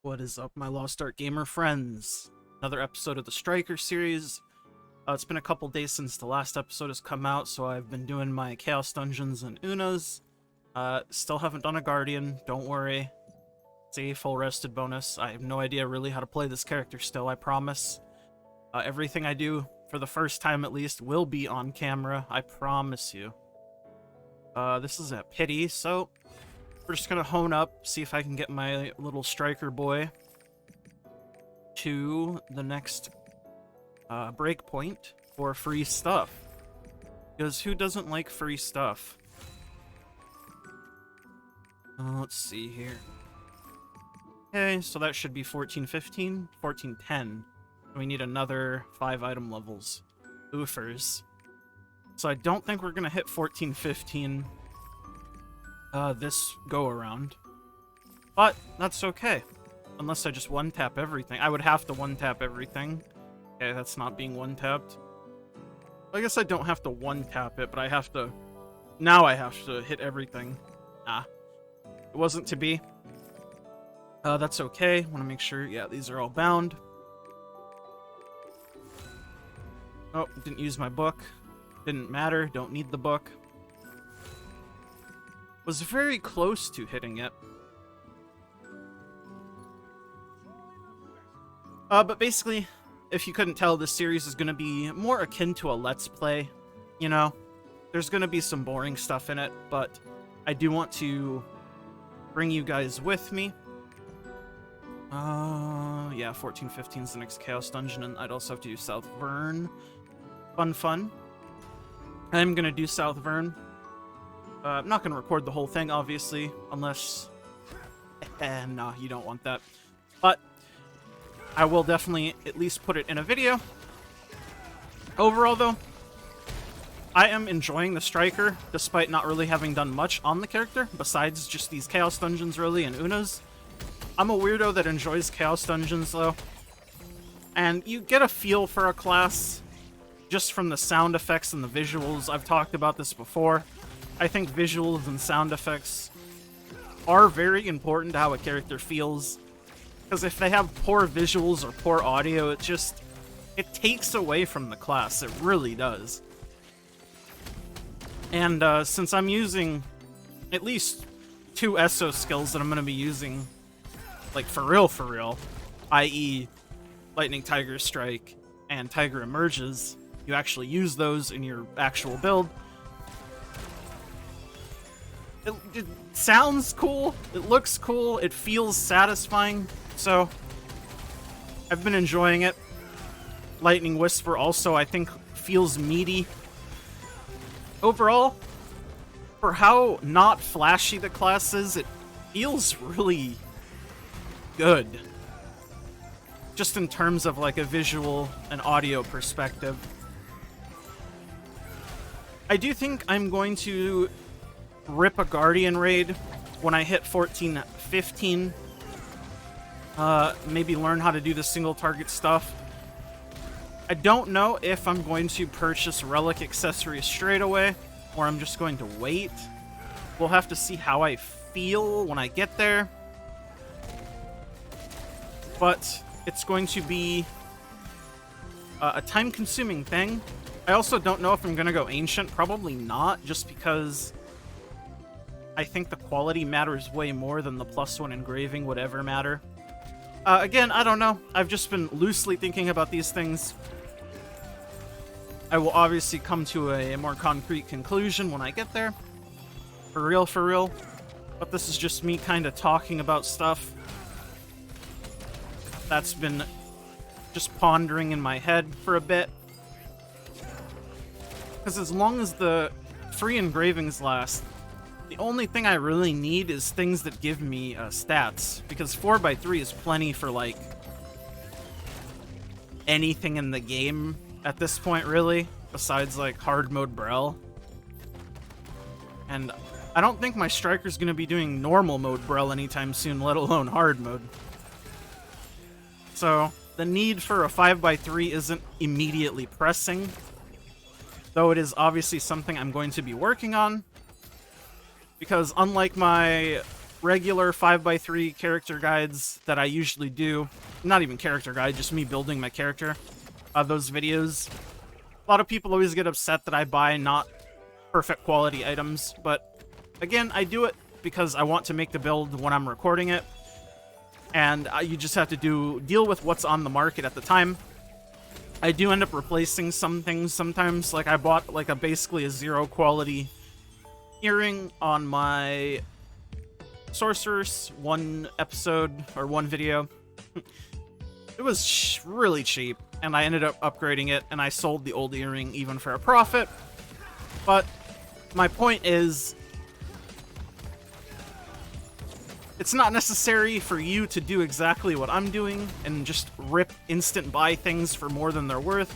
What is up, my Lost Art Gamer friends? Another episode of the Striker series. It's been a couple days since the last episode has come out, so I've been doing my Chaos Dungeons and Unas. Still haven't done a Guardian, don't worry. It's a full rested bonus. I have no idea really how to play this character still, I promise. Everything I do, for the first time at least, will be on camera, I promise you. This is a pity, so we're just gonna hone up, see if I can get my little striker boy to the next breakpoint for free stuff. Because who doesn't like free stuff? Let's see here. Okay, so that should be 1415, 1410. We need another 5 item levels. Oofers. So I don't think we're gonna hit 1415 this go around. But that's okay. Unless I just one-tap everything. I would have to one-tap everything. Okay, that's not being one-tapped. I guess I don't have to one-tap it, but I have to... Now I have to hit everything. Ah. It wasn't to be. That's okay. Want to make sure... Yeah, these are all bound. Oh, didn't use my book. Didn't matter. Don't need the book. Was very close to hitting it. But basically, if you couldn't tell, this series is going to be more akin to a Let's Play. You know, there's going to be some boring stuff in it, but I do want to bring you guys with me. Yeah, 1415 is the next Chaos Dungeon, and I'd also have to do South Vern. Fun. I'm going to do South Vern. I'm not going to record the whole thing, obviously, unless... nah, you don't want that. But I will definitely at least put it in a video. Overall, though, I am enjoying the Striker, despite not really having done much on the character, besides just these Chaos Dungeons, really, and Unas. I'm a weirdo that enjoys Chaos Dungeons, though. And you get a feel for a class just from the sound effects and the visuals. I've talked about this before. I think visuals and sound effects are very important to how a character feels. Because if they have poor visuals or poor audio, it takes away from the class. It really does. And since I'm using at least 2 ESO skills that I'm going to be using, like for real, i.e. Lightning Tiger Strike and Tiger Emerges, you actually use those in your actual build. It sounds cool, it looks cool, it feels satisfying, so I've been enjoying it. Lightning Whisper also, I think, feels meaty. Overall, for how not flashy the class is, it feels really good. Just in terms of like a visual and audio perspective. I do think I'm going to rip a Guardian raid when I hit 1415. Maybe learn how to do the single target stuff. I don't know if I'm going to purchase relic accessories straight away, or I'm just going to wait. We'll have to see how I feel when I get there. But it's going to be a time-consuming thing. I also don't know if I'm going to go Ancient. Probably not, just because I think the quality matters way more than the +1 engraving would ever matter. Again, I don't know. I've just been loosely thinking about these things. I will obviously come to a more concrete conclusion when I get there. For real. But this is just me kind of talking about stuff that's been just pondering in my head for a bit. Because as long as the free engravings last, the only thing I really need is things that give me stats. Because 4x3 is plenty for, like, anything in the game at this point, really. Besides, like, hard mode Brel. And I don't think my Striker's going to be doing normal mode Brel anytime soon, let alone hard mode. So, the need for a 5x3 isn't immediately pressing. Though it is obviously something I'm going to be working on. Because unlike my regular 5x3 character guides that I usually do, not even character guide, just me building my character, those videos, a lot of people always get upset that I buy not perfect quality items, but again, I do it because I want to make the build when I'm recording it, and you just have to deal with what's on the market at the time. I do end up replacing some things sometimes, like I bought like basically a 0 quality earring on my Sorceress one episode or one video. It was really cheap, and I ended up upgrading it, and I sold the old earring even for a profit. But my point is, it's not necessary for you to do exactly what I'm doing and just rip instant buy things for more than they're worth.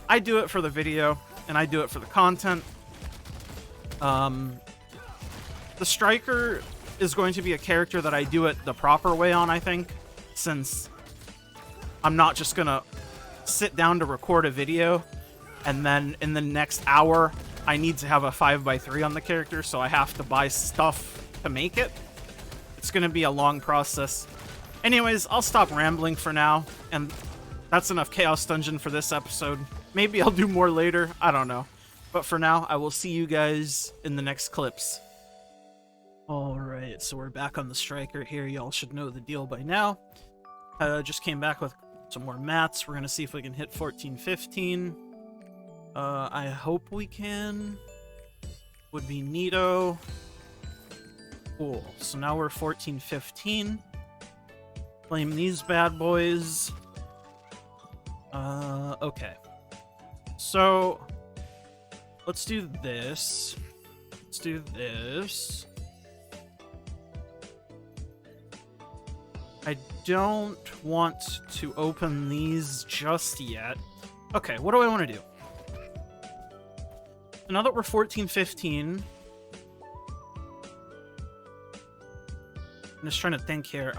I do it for the video, and I do it for the content. The Striker is going to be a character that I do it the proper way on, I think, since I'm not just gonna sit down to record a video and then in the next hour I need to have a 5x3 on the character, so I have to buy stuff to make it. It's gonna be a long process. Anyways, I'll stop rambling for now, and that's enough Chaos Dungeon for this episode. Maybe I'll do more later, I don't know. But for now, I will see you guys in the next clips. Alright, so we're back on the Striker here. Y'all should know the deal by now. Just came back with some more mats. We're gonna see if we can hit 14-15. I hope we can. Would be neato. Cool. So now we're 14-15. Claim these bad boys. Okay. So let's do this. Let's do this. I don't want to open these just yet. Okay, what do I want to do? Now that we're 14-15, I'm just trying to think here.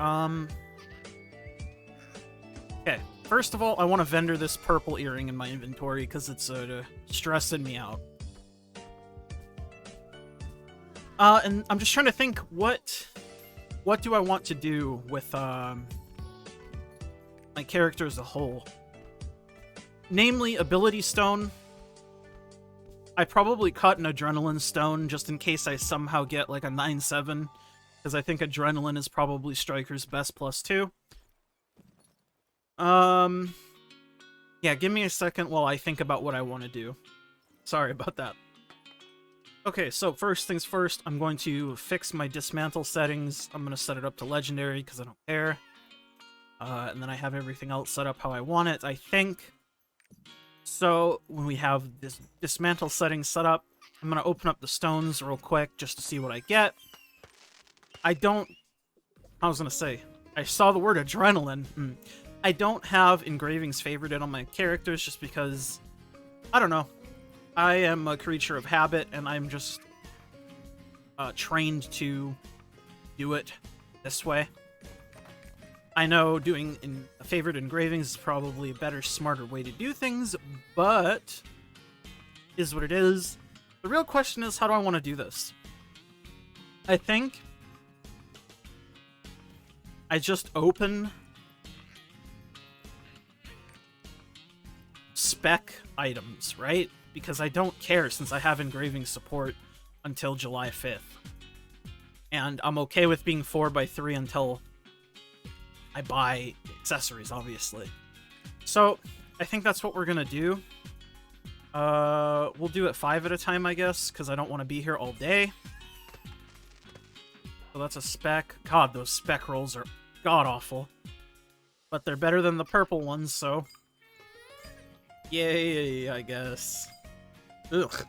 Okay, first of all, I want to vendor this purple earring in my inventory because it's stressing me out. And I'm just trying to think what do I want to do with my character as a whole? Namely, Ability Stone. I probably cut an Adrenaline Stone just in case I somehow get like a 9-7, because I think Adrenaline is probably Striker's best +2. Yeah, give me a second while I think about what I want to do. Sorry about that. Okay, so first things first, I'm going to fix my Dismantle settings. I'm going to set it up to Legendary because I don't care. And then I have everything else set up how I want it, I think. So when we have this Dismantle settings set up, I'm going to open up the stones real quick just to see what I get. I was going to say, I saw the word Adrenaline. I don't have engravings favorited on my characters just because, I don't know. I am a creature of habit, and I'm just trained to do it this way. I know doing favorite engravings is probably a better, smarter way to do things, but is what it is. The real question is, how do I want to do this? I think I just open spec items, right? Because I don't care since I have engraving support until July 5th. And I'm okay with being 4x3 until I buy accessories, obviously. So, I think that's what we're gonna do. We'll do it 5 at a time, I guess, because I don't want to be here all day. So that's a spec. God, those spec rolls are god-awful. But they're better than the purple ones, so... yay, I guess. Ugh.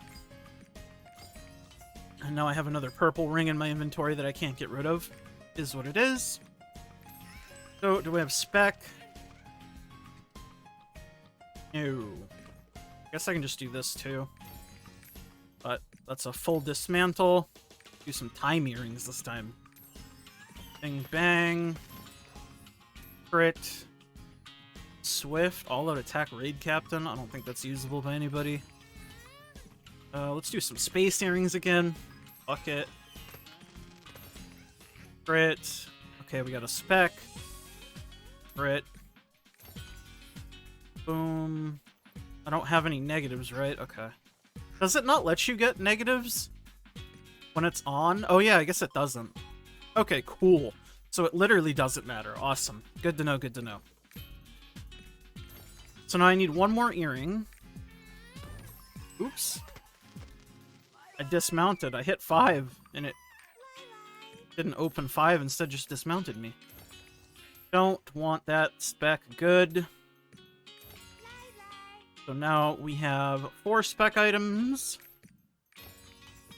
And now I have another purple ring in my inventory that I can't get rid of. Is what it is. So, do we have spec? No. I guess I can just do this too. But that's a full dismantle. Do some time earrings this time. Bang bang. Crit. Swift. All-out attack raid captain. I don't think that's usable by anybody. Let's do some space earrings again. Fuck it. Crit. Okay, we got a spec. Crit. Boom. I don't have any negatives, right? Okay. Does it not let you get negatives when it's on? Oh yeah, I guess it doesn't. Okay, cool. So it literally doesn't matter. Awesome. Good to know, good to know. So now I need one more earring. Oops. I dismounted. I hit 5, and it didn't open 5, instead just dismounted me. Don't want that spec. Good. So now we have 4 spec items.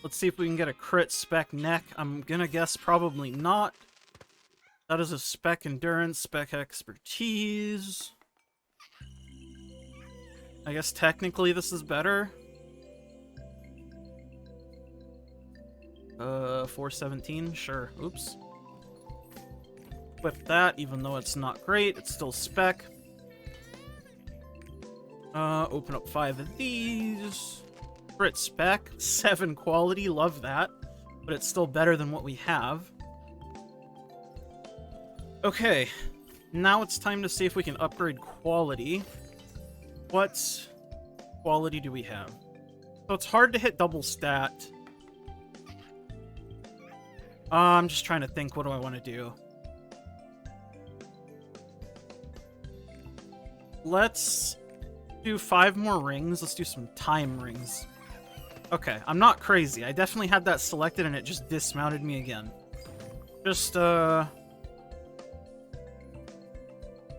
Let's see if we can get a crit spec neck. I'm gonna guess probably not. That is a spec endurance, spec expertise. I guess technically this is better. 417, sure. Oops. With that, even though it's not great, it's still spec. Open up 5 of these. Crit spec, 7 quality, love that. But it's still better than what we have. Okay, now it's time to see if we can upgrade quality. What quality do we have? So it's hard to hit double stat. I'm just trying to think, what do I want to do? Let's do 5 more rings. Let's do some time rings. Okay, I'm not crazy. I definitely had that selected and it just dismounted me again. Just,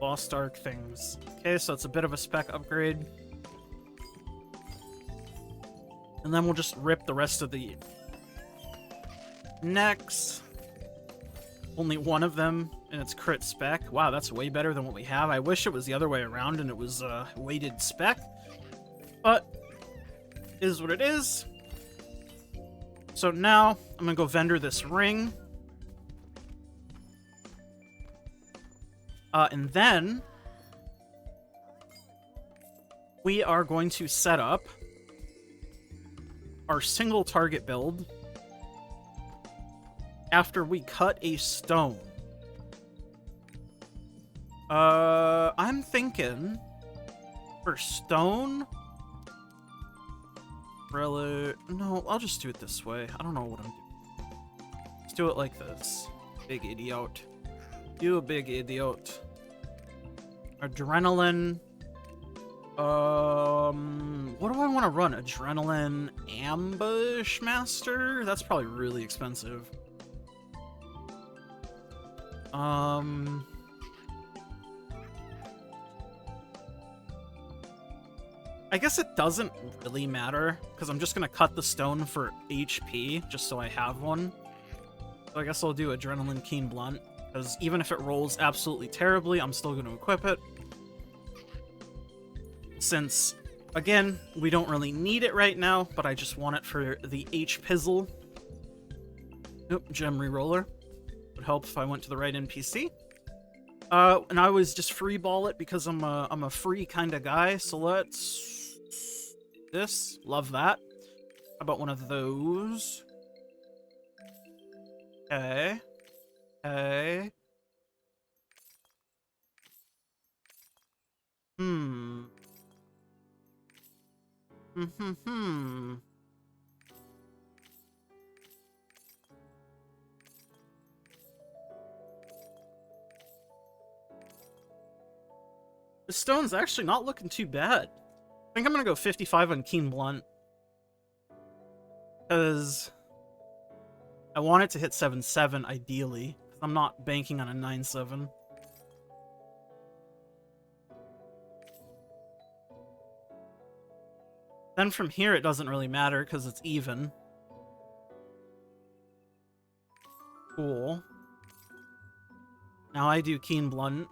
Lost Ark things. Okay, so it's a bit of a spec upgrade. And then we'll just rip the rest of the necks. Only one of them, and it's crit spec. Wow, that's way better than what we have. I wish it was the other way around and it was weighted spec. But, is what it is. So now, I'm gonna go vendor this ring. And then, we are going to set up our single target build after we cut a stone. I'm thinking for stone, really, no, I'll just do it this way. I don't know what I'm doing. Let's do it like this. Big idiot. You big idiot. Adrenaline. What do I want to run? Adrenaline Ambush Master? That's probably really expensive. I guess it doesn't really matter, because I'm just gonna cut the stone for HP, just so I have one. So I guess I'll do Adrenaline Keen Blunt, because even if it rolls absolutely terribly, I'm still gonna equip it. Since, again, we don't really need it right now, but I just want it for the H-Pizzle. Nope, gem reroller. Would help if I went to the right NPC. And I always just freeball it because I'm a free kind of guy, so let's... This. Love that. How about one of those? Okay. Okay. The stone's actually not looking too bad. I think I'm gonna go 55 on Keen Blunt. Because I want it to hit 7-7, ideally. Because I'm not banking on a 9-7. Then from here, it doesn't really matter, because it's even. Cool. Now I do Keen Blunt.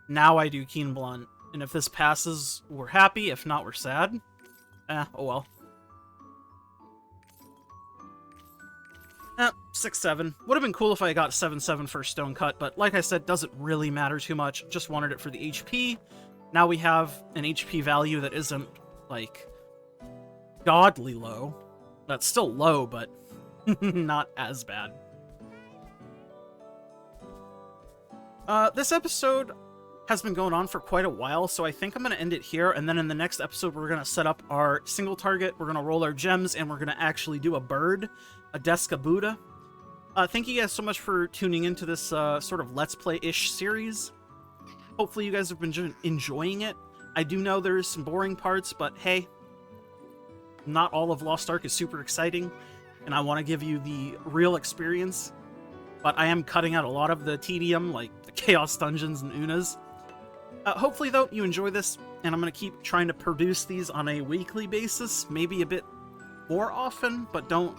Now I do Keen Blunt. And if this passes, we're happy. If not, we're sad. Oh well. 6-7. Would have been cool if I got 7-7 for stone cut, but like I said, doesn't really matter too much. Just wanted it for the HP. Now we have an HP value that isn't, like, godly low. That's still low, but Not as bad. This episode has been going on for quite a while, so I think I'm going to end it here, and then in the next episode, we're going to set up our single target, we're going to roll our gems, and we're going to actually do a bird, a Deska Buddha. Thank you guys so much for tuning into this sort of Let's Play-ish series. Hopefully you guys have been enjoying it. I do know there's some boring parts, but hey, not all of Lost Ark is super exciting, and I want to give you the real experience, but I am cutting out a lot of the tedium, like the Chaos Dungeons and Unas. Hopefully, though, you enjoy this, and I'm going to keep trying to produce these on a weekly basis, maybe a bit more often, but don't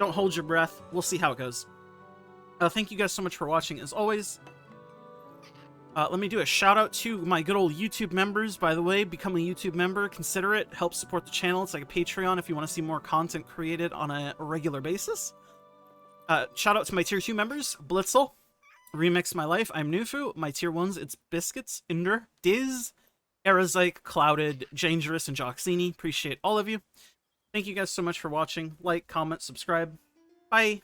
hold your breath. We'll see how it goes. Thank you guys so much for watching, as always. Let me do a shout out to my good old YouTube members, by the way. Become a YouTube member, consider it, help support the channel. It's like a Patreon if you want to see more content created on a regular basis. Shout out to my Tier 2 members, Blitzel, Remix My Life, I'm Nufu. My Tier 1s, it's Biscuits, Inder, Diz, Erazyke, Clouded, Dangerous, and Joxini. Appreciate all of you. Thank you guys so much for watching. Like, comment, subscribe. Bye!